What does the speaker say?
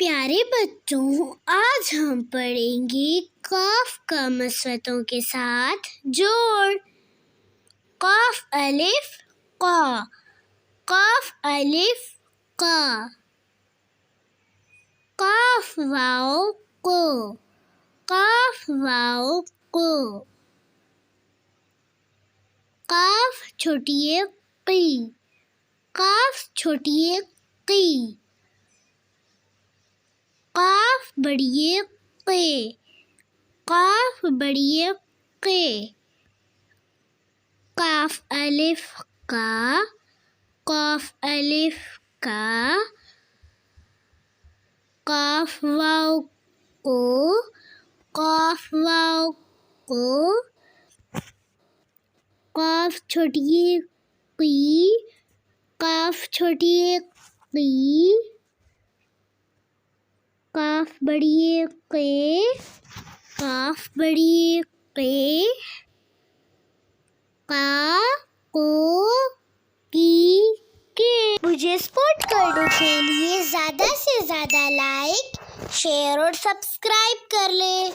پیارے بچوں، آج ہم پڑھیں گے قاف کا مثبتوں کے ساتھ جوڑ۔ قاف الف قا، قاف الف قا، قاف واو قو، قاف واو قو، قاف چھوٹی قی، قاف چھوٹی قی، قاف بڑی قے، قاف بڑی قے، قاف الف قا، قاف الف قا، قاف واو قو، قاف واو قو، قاف چھوٹی قی، قاف چھوٹی قی، قاف بڑی قے، قاف بڑی قے، قا قو کی کے۔ مجھے سپورٹ کرنے کے لیے زیادہ سے زیادہ لائک، شیئر اور سبسکرائب کر لیں۔